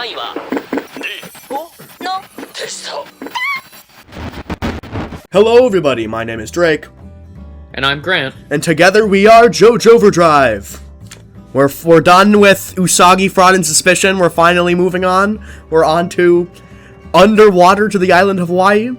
単位は D のテスト Hello everybody, my name is Drake. And I'm Grant. And together we are JOJO Overdrive. We're done with Usagi Fraud and Suspicion. We're finally moving on. We're on to Underwater to the Island of Hawaii.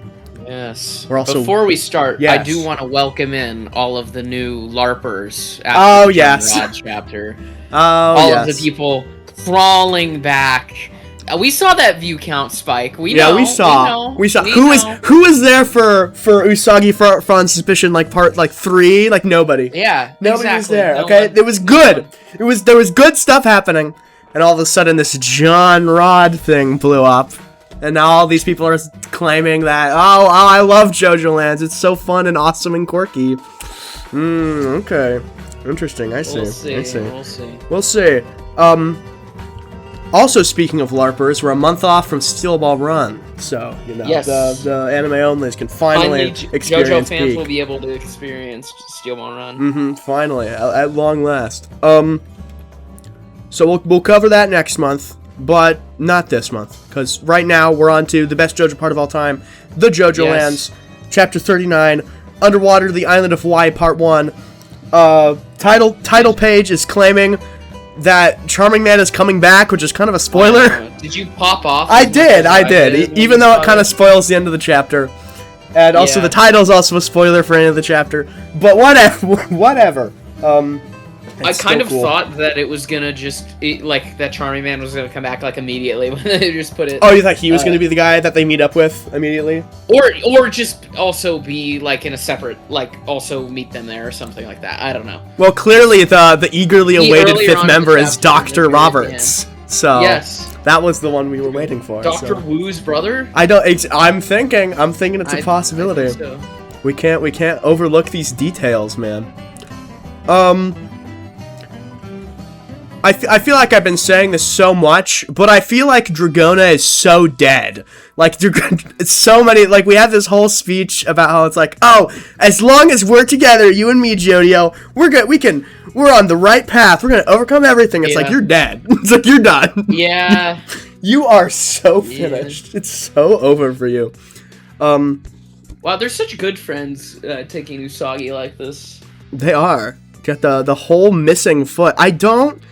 Yes. We're also, Before we start, yes. I do want to welcome in all of the new LARPers after the yes. Rod chapter. All of the people crawling back. We saw that view count spike. We saw. Who was there for Usagi Fraud and Suspicion part 3? Nobody. Yeah, nobody exactly. was there. No Okay, one. it was good. There was good stuff happening, and all of a sudden this John Rod thing blew up, and now all these people are claiming that I love JOJOLands. It's so fun and awesome and quirky. Okay, interesting. I see. We'll see. Also, speaking of LARPers, we're a month off from Steel Ball Run, so yes. the anime onlys can finally experience JoJo fans peak. will be able to experience Steel Ball Run. Finally, at long last. So we'll cover that next month, but not this month, because right now we're on to the best JoJo part of all time, the JOJOLands, Chapter 39, Underwater to the Island of Hawaii, Part 1. Title page is claiming that Charming Man is coming back, which is kind of a spoiler. Did you pop off? I did. Even though it kind of spoils the end of the chapter. And also the title's also a spoiler for any of the chapter. But whatever. I kind of thought that it was gonna that Charming Man was gonna come back immediately when they just put it. Oh, you thought he was gonna be the guy that they meet up with immediately? Or just also be in a separate also meet them there or something like that. I don't know. Well, clearly the egerly awaited fifth member is Dr. Roberts. So yes, that was the one we were waiting for. Dr. Wu's brother? I'm thinking it's a possibility. I think so. We can't overlook these details, man. I feel like I've been saying this so much, but I feel like Dragona is so dead. It's so many, we have this whole speech about how it's as long as we're together, you and me, Jojo, we're good, we're on the right path, we're gonna overcome everything. It's you're dead. It's you're done. Yeah. You are so finished. It's so over for you. Wow, they're such good friends, taking Usagi like this. They are. Got the whole missing foot. I don't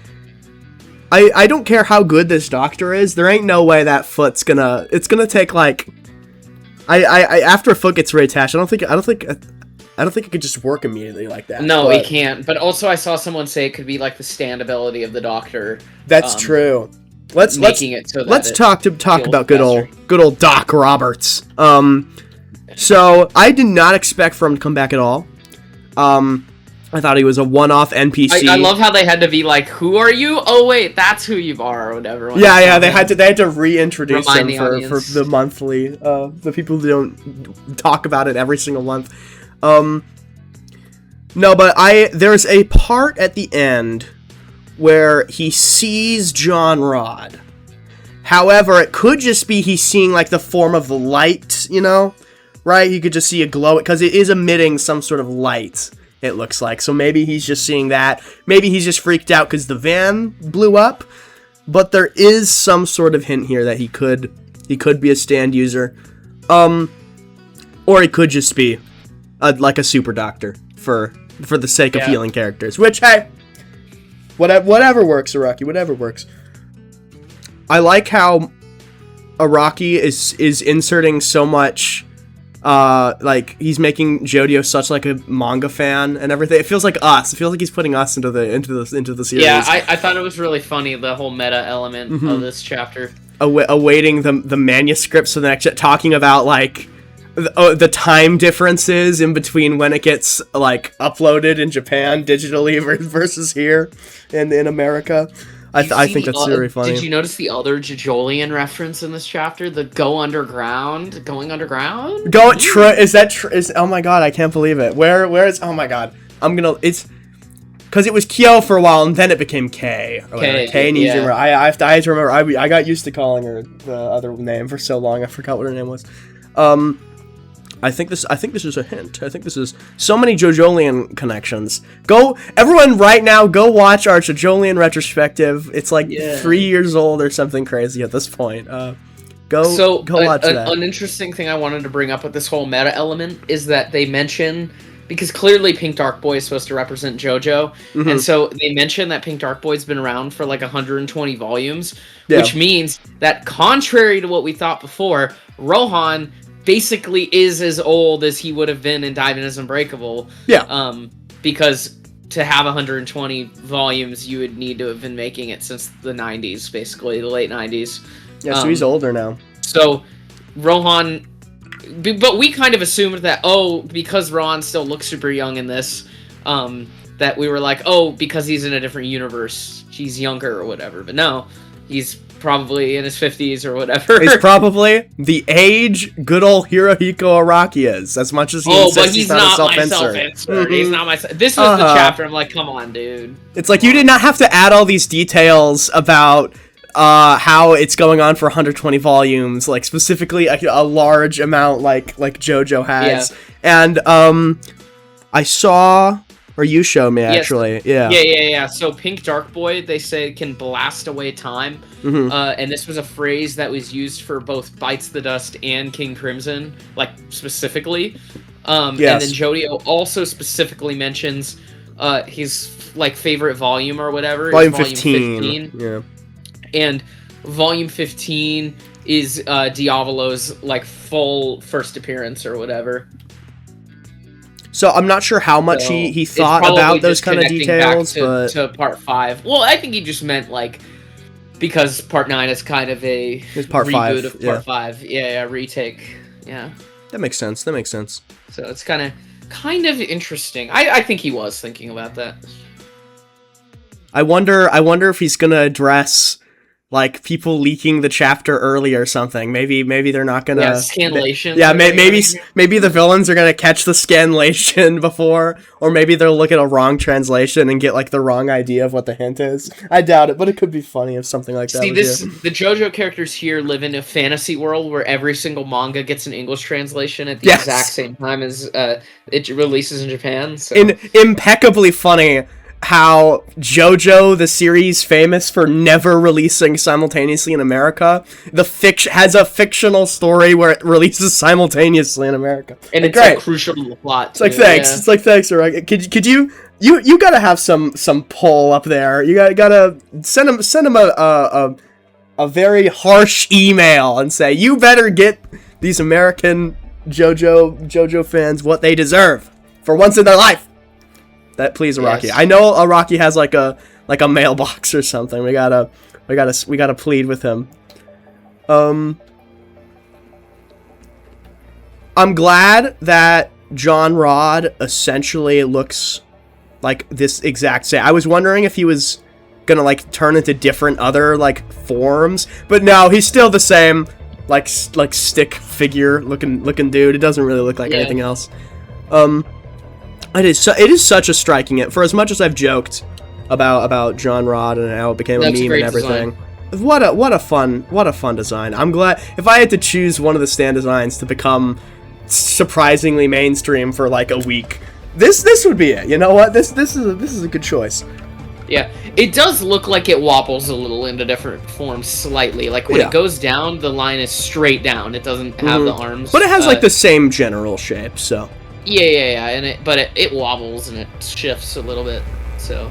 care how good this doctor is. There ain't no way that foot's gonna take after a foot gets reattached. I don't think it could just work immediately like that. No, it can't. But also, I saw someone say it could be the standability of the doctor. That's true. Let's talk about good old Doc Roberts. So I did not expect for him to come back at all. I thought he was a one-off NPC. I love how they had to be who are you? Oh wait, that's who you are, or whatever. Yeah, they had to reintroduce him for the monthly, the people who don't talk about it every single month. No, but there's a part at the end where he sees John Rod. However, it could just be he's seeing the form of the light, right? You could just see a glow, because it is emitting some sort of light. It looks like. So maybe he's just seeing that. Maybe he's just freaked out because the van blew up. But there is some sort of hint here that he could be a stand user. Or he could just be a super doctor for the sake of healing characters. Which, hey, whatever works, Araki. Whatever works. I like how Araki is inserting so much. He's making Jojo such a manga fan and everything. It feels like us. It feels like he's putting us into the series. Yeah, I thought it was really funny, the whole meta element of this chapter. Awaiting the manuscripts for the next, talking about the time differences in between when it gets uploaded in Japan digitally versus here in America. I think that's very funny. Did you notice the other JoJolian reference in this chapter? The going underground? Is that oh my god, I can't believe it. Where is, oh my god. It's because it was Kyo for a while and then it became K. K needs to remember. I have to remember. I got used to calling her the other name for so long. I forgot what her name was. I think this is a hint. I think this is so many JoJoland connections. Go, everyone, right now, go watch our JoJoland retrospective. It's like 3 years old or something crazy at this point. Go watch that. An interesting thing I wanted to bring up with this whole meta element is that they mention, because clearly Pink Dark Boy is supposed to represent JoJo, and so they mention that Pink Dark Boy's been around for like 120 volumes, which means that contrary to what we thought before, Rohan basically is as old as he would have been in Diamond is Unbreakable. Yeah. Because to have 120 volumes, you would need to have been making it since the 90s, basically, the late 90s. Yeah, so he's older now. So, Rohan... But we kind of assumed that, because Rohan still looks super young in this, that we were like, because he's in a different universe, he's younger or whatever. But no, he's probably in his 50s or whatever. He's probably the age good old Hirohiko Araki is, as much as he insists he's not a self-insert. He's not my... This was the chapter, I'm like, come on, dude. It's like, you did not have to add all these details about how it's going on for 120 volumes, like specifically a large amount like JoJo has. And I saw, or you showed me actually. Yeah. So Pink Dark Boy, they say, can blast away time. And this was a phrase that was used for both Bites the Dust and King Crimson, like specifically. And then Jodio also specifically mentions his like favorite volume or whatever. Volume 15. Yeah. And volume 15 is Diavolo's like full first appearance or whatever. So I'm not sure how much he thought about those kind of details, but to part 5. Well, I think he just meant like because part 9 is kind of a reboot of part 5. Yeah, retake. Yeah. That makes sense. So it's kind of interesting. I think he was thinking about that. I wonder if he's gonna address like people leaking the chapter early or something. Maybe they're not gonna. Yeah, scanlation. Yeah, maybe the villains are gonna catch the scanlation before, or maybe they'll look at a wrong translation and get like the wrong idea of what the hint is. I doubt it, but it could be funny if something like that. The JoJo characters here live in a fantasy world where every single manga gets an English translation at the exact same time as it releases in Japan. So. Impeccably funny. How JoJo, the series famous for never releasing simultaneously in America, has a fictional story where it releases simultaneously in America. And it's great. Crucial to the plot. It's like, thanks. Yeah. It's like, thanks, Araki. Could you gotta have some pull up there. You gotta send him a very harsh email and say, you better get these American JoJo fans what they deserve for once in their life. That please, Araki. Yes. I know Araki has like a mailbox or something. We gotta plead with him. I'm glad that John Rod essentially looks like this exact same. I was wondering if he was gonna like turn into different other like forms, but no, he's still the same like stick figure looking dude. It doesn't really look like anything else. It is such a striking it. For as much as I've joked about John Rod and how it became a meme and everything, what a fun design. I'm glad if I had to choose one of the stand designs to become surprisingly mainstream for like a week, this would be it. You know what? This is a good choice. Yeah, it does look like it wobbles a little into different forms slightly. Like when it goes down, the line is straight down. It doesn't have the arms, but it has like the same general shape. So. Yeah, and it wobbles and it shifts a little bit. So,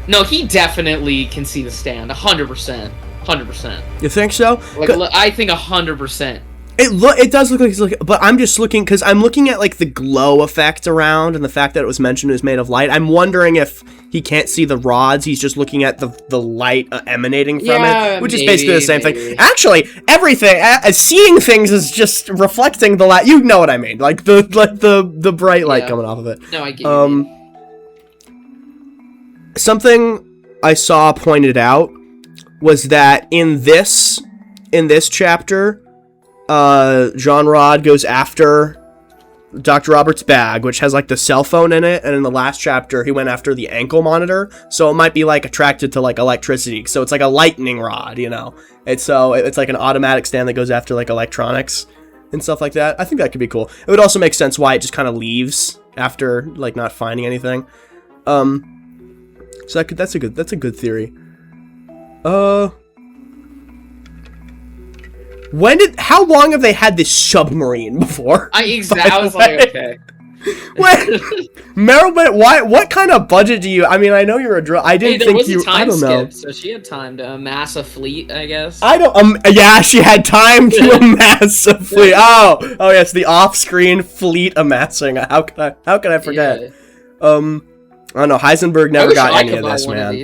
no, he definitely can see the stand, 100%. You think so? Like, I think 100%. It does look like he's looking, but I'm just looking because I'm looking at like the glow effect around and the fact that it was mentioned it was made of light. I'm wondering if he can't see the rods. He's just looking at the light emanating from it, which is basically the same thing. Actually, everything seeing things is just reflecting the light. You know what I mean? Like the bright light coming off of it. No, I get you. Something I saw pointed out was that in this chapter. John Rod goes after Dr. Robert's bag, which has like the cell phone in it, and in the last chapter he went after the ankle monitor, so it might be like attracted to like electricity, so it's like a lightning rod, you know. It's like an automatic stand that goes after like electronics and stuff like that. I think that could be cool. It would also make sense why it just kind of leaves after like not finding anything. So that's a good theory. How long have they had this submarine before? I was like, okay. Wait, Meryl, but what kind of budget do you? I mean, I know you're I didn't think you. I don't know. So she had time to amass a fleet, I guess. I don't. Yeah, she had time to amass a fleet. Oh, yes, the off-screen fleet amassing. How can I forget? Yeah. I don't know. Heisenberg never got any of this, man.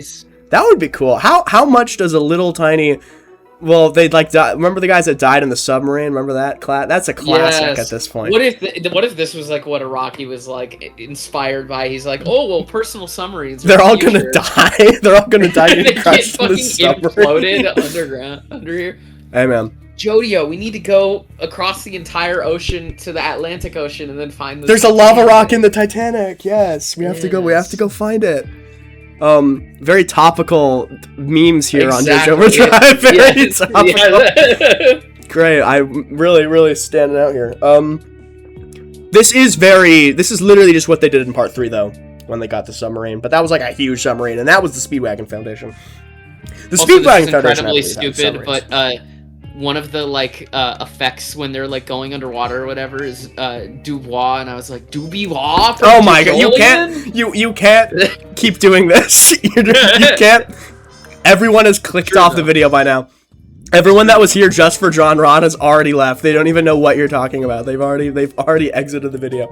That would be cool. How much does a little tiny? Well, they'd like die. Remember the guys that died in the submarine? Remember that? That's a classic at this point. What if this was like what Araki was like inspired by? He's like, oh well, personal submarines. They're all gonna die. They're all gonna die getting crushed in the submarine. Imploded underground under here. Hey man. Jojo, we need to go across the entire ocean to the Atlantic Ocean and then find. There's a lava rock in the Titanic. Yes, we have to go. We have to go find it. Very topical memes here on JoJo Overdrive. Very topical. Great, I really standing out here. This is literally just what they did in part 3 though, when they got the submarine. But that was like a huge submarine, and that was the Speedwagon Foundation. The Speedwagon Foundation incredibly stupid, but one of the like effects when they're like going underwater or whatever is Dubois, and I was like, Dubois? Oh my god, you can't keep doing this. You can't. Everyone has clicked off the video by now. Everyone that was here just for John Rod has already left. They don't even know what you're talking about. They've already exited the video.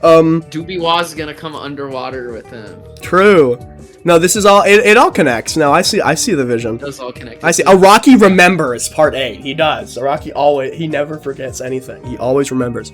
Dubois is gonna come underwater with him. True. No, this is all. It all connects. No, I see the vision. It does all connect. I see. Araki remembers part 8. He does. Araki he never forgets anything. He always remembers.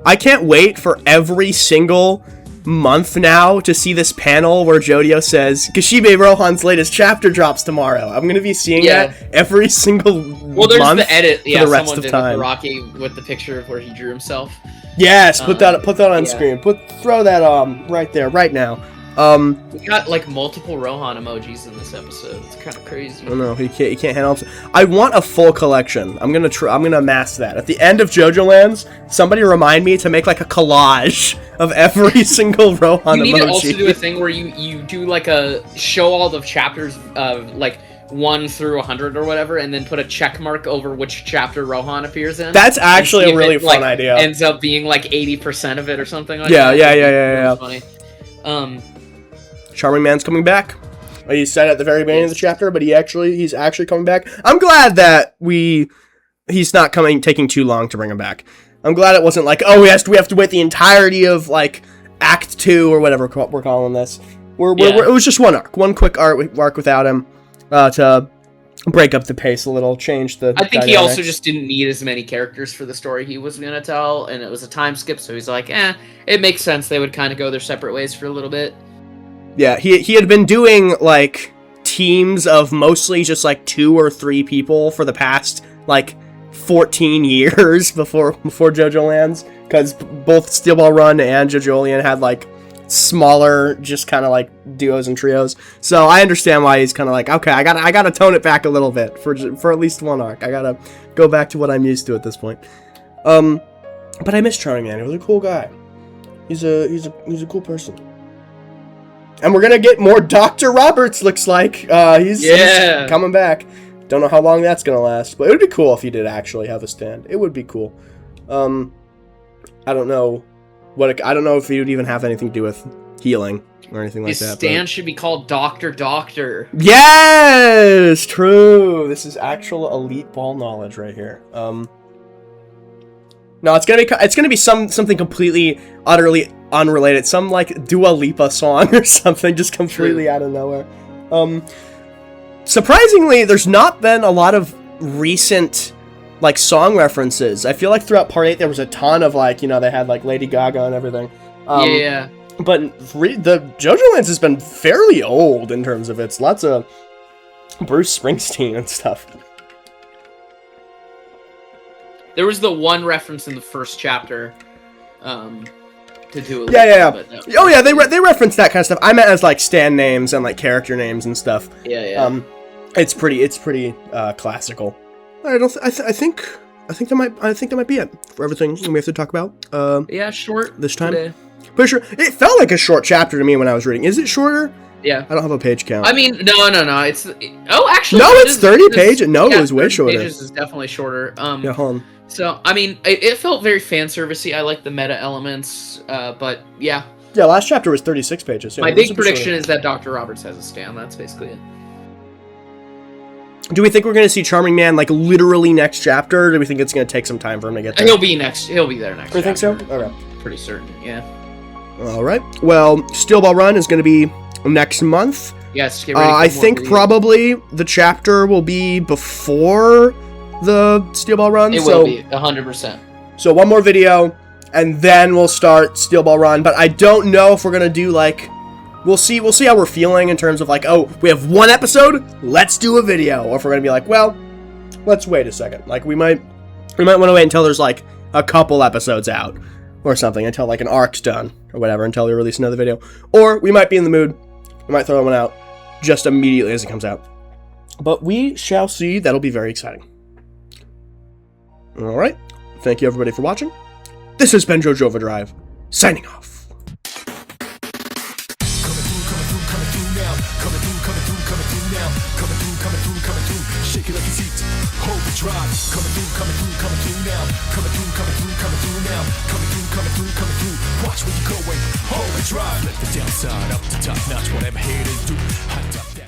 I can't wait for every single month now to see this panel where Jojo says Kishibe Rohan's latest chapter drops tomorrow. I'm gonna be seeing that every single month. There's the edit. For the rest of time. Araki with the picture of where he drew himself. Yes, put that on screen. Throw that right there, right now. We got like multiple Rohan emojis in this episode. It's kind of crazy. I don't know. He can't handle it. I want a full collection. I'm gonna amass that at the end of JoJoLands. Somebody remind me to make like a collage of every single Rohan emoji. You need to also do a thing where you do like a show all the chapters of like 1 through 100 or whatever, and then put a check mark over which chapter Rohan appears in. That's actually a really fun idea. Ends up being like 80% of it or something like that. Yeah. Funny. Charming Man's coming back. He said at the very beginning of the chapter, but he's actually coming back. I'm glad that he's not taking too long to bring him back. I'm glad it wasn't like, we have to wait the entirety of like Act 2 or whatever we're calling this. It was just one arc, one quick arc without him to break up the pace a little, change the. I think he also just didn't need as many characters for the story he was gonna tell, and it was a time skip, so he's like, it makes sense they would kind of go their separate ways for a little bit. Yeah, he had been doing, like, teams of mostly just, like, 2 or 3 people for the past, like, 14 years before JoJoLands, because both Steel Ball Run and JoJolian had, like, smaller, just kind of, like, duos and trios. So I understand why he's kind of like, okay, I gotta tone it back a little bit for at least one arc. I gotta go back to what I'm used to at this point. But I miss Charming Man. He was a cool guy. He's a cool person. And we're gonna get more Dr. Roberts, looks like. He's coming back. Don't know how long that's gonna last, but it would be cool if he did actually have a stand. It would be cool. I don't know if he would even have anything to do with healing or anything like that. His stand should be called Doctor. Yes, true. This is actual elite ball knowledge right here. No, it's gonna be something completely, utterly unrelated. Some like Dua Lipa song or something, just completely out of nowhere. Surprisingly, there's not been a lot of recent like song references. I feel like throughout Part 8 there was a ton of like, they had like Lady Gaga and everything. Yeah. But the JoJoLands has been fairly old in terms of its lots of Bruce Springsteen and stuff. There was the one reference in the first chapter, to do it. Yeah. They referenced that kind of stuff. I meant as like stand names and like character names and stuff. Yeah. It's pretty classical. I think I think that might be it for everything we have to talk about. Yeah, short this time. Today. Pretty sure it felt like a short chapter to me when I was reading. Is it shorter? Yeah. I don't have a page count. I mean, no. It's actually no, it's 30 pages. No, it was way shorter. Pages is definitely shorter. Yeah, hold on. So I mean, it felt very fan servicey. I like the meta elements, but yeah. Yeah, last chapter was 36 pages. Yeah, my big prediction is that Dr. Roberts has a stand. That's basically it. Do we think we're going to see Charming Man, like, literally next chapter, or do we think it's going to take some time for him to get there? He'll be there next You think so? Okay. Pretty certain, yeah. Alright. Well, Steel Ball Run is going to be next month. Yes, get ready for I think probably the chapter will be before the Steel Ball Run. It will be, 100%. So one more video, and then we'll start Steel Ball Run. But I don't know if we're going to do, like... We'll see how we're feeling in terms of like, oh, we have one episode, let's do a video. Or if we're gonna be like, well, let's wait a second. Like we might want to wait until there's like a couple episodes out or something, until like an arc's done or whatever, until we release another video. Or we might be in the mood, we might throw one out just immediately as it comes out. But we shall see. That'll be very exciting. Alright. Thank you everybody for watching. This has been JoJo Overdrive, signing off. Shake it like it's heat. Overdrive. Coming through now. Coming through now. Coming through. Watch where you're going. Overdrive. Let the downside up to top notch. Whatever haters do. Hot top.